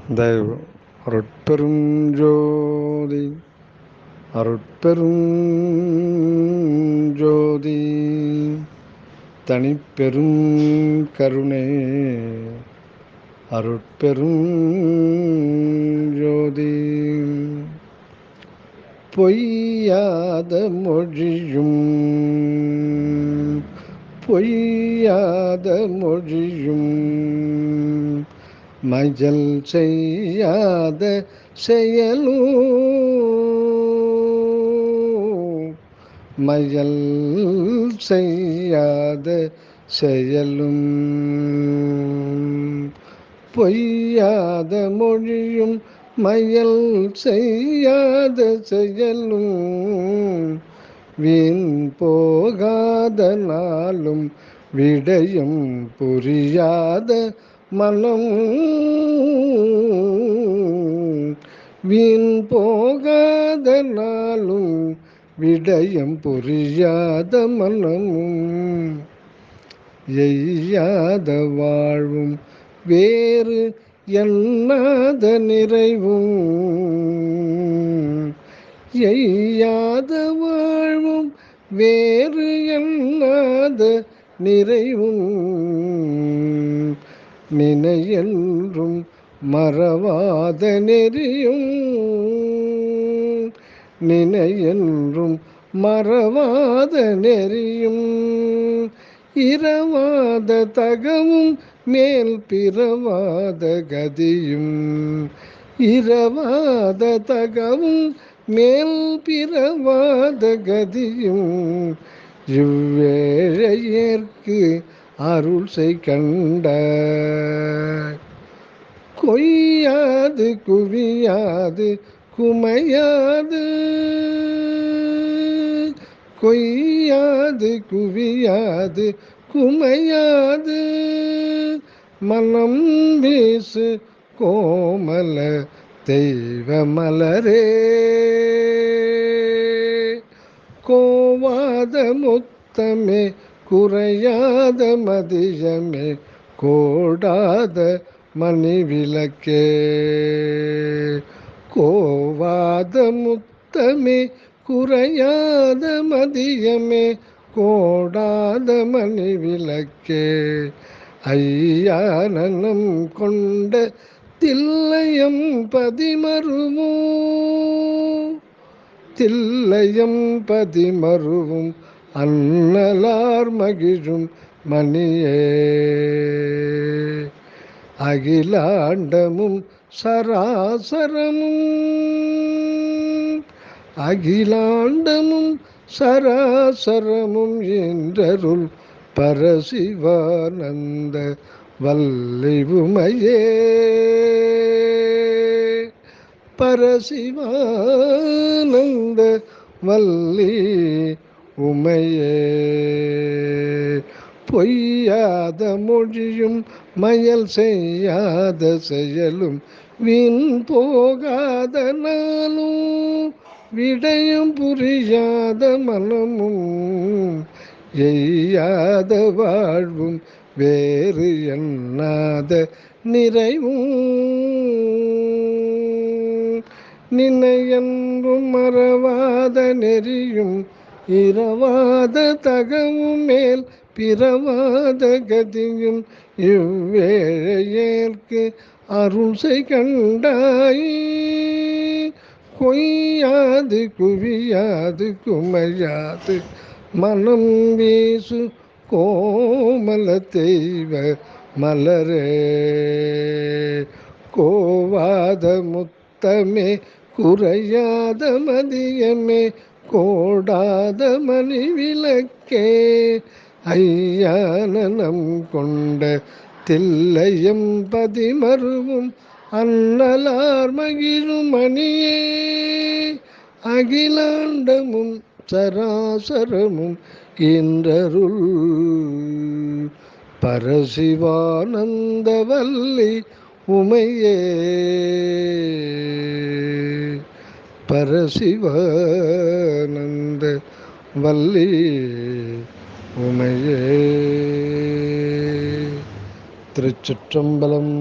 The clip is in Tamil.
தயவு அருட்பெருஞ்சோதி அருட்பெருஞ்சோதி தனிப்பெரும் கருணை அருட்பெருஞ்சோதி பொய்யாத மொழியும் பொய்யாத மொழியும் மஜல் செய்யாத செயலும் மஜல் செய்யாத செயலும் பொய்யாத மொழியும் மயல் செய்யாத செயலும் வீண் போகாத நாளும் விடயம் புரியாத மனம் வீண் போகாத நாளும் விடயம் புரியாத மனமும் எய்யாத வாழ்வும் வேறு எண்ணாத நிறைவும் எய்யாத வாழ்வும் வேறு எண்ணாத நிறைவும் நினையென்றும் மறவாத நெறியும் நினையென்றும் மறவாத நெறியும் இரவாத தகவும் மேல் பிறவாத கதியும் இரவாத தகவும் மேல் பிறவாத கதியும் இவ்வேழையேற்கு அருள் செய் கண்ட கொய்யாது குவியாது குமையாது கொய்யாது குவியாது குமையாது மனம் வீசு கோமல தெய்வ மலரே கோவாத முத்தமே குறையாத மதியமே கோடாத மணி விளக்கே கோவாத முத்தமே குறையாத மதியமே கோடாத மணி விளக்கே ஐயானனம் கொண்ட தில்லையம் பதிமருமோ தில்லையம் பதிமருவும் அன்னலார் மகிழும் மணியே அகிலாண்டமும் சராசரமும் அகிலாண்டமும் சராசரமும் என்றருள் பரசிவானந்த வல்லி உமையே பரசிவானந்த வல்லி உமையே பொய்யாத மொழியும் மயல் செய்யாத செயலும் வீண் போகாத நாளும் விடயம் புரியாத மனமும் எய்யாத வாழ்வும் வேறு எண்ணாத நிறைவும் நினையென்றும் மறவாத நெறியும் இரவாத தகவும் மேல் பிறவாத கதியும் இவ்வேழையேற்கு அருள் செய் கண்டாய் கொய்யாது குவியாது குமையாது மனம் வீசு கோமல தெய்வ மலரே கோவாத முத்தமே குறையாத மதியமே கோடாத மணி விளக்கே ஐயானனம் கொண்ட தில்லையம் பதிமருவும் அன்னலார் மகிழும் மணியே அகிலாண்டமும் சராசரமும் இன்றருள் பரசிவானந்த வல்லி உமையே பரசிவானந்த வல்லி உமையே. திருச்சிற்றம்பலம்.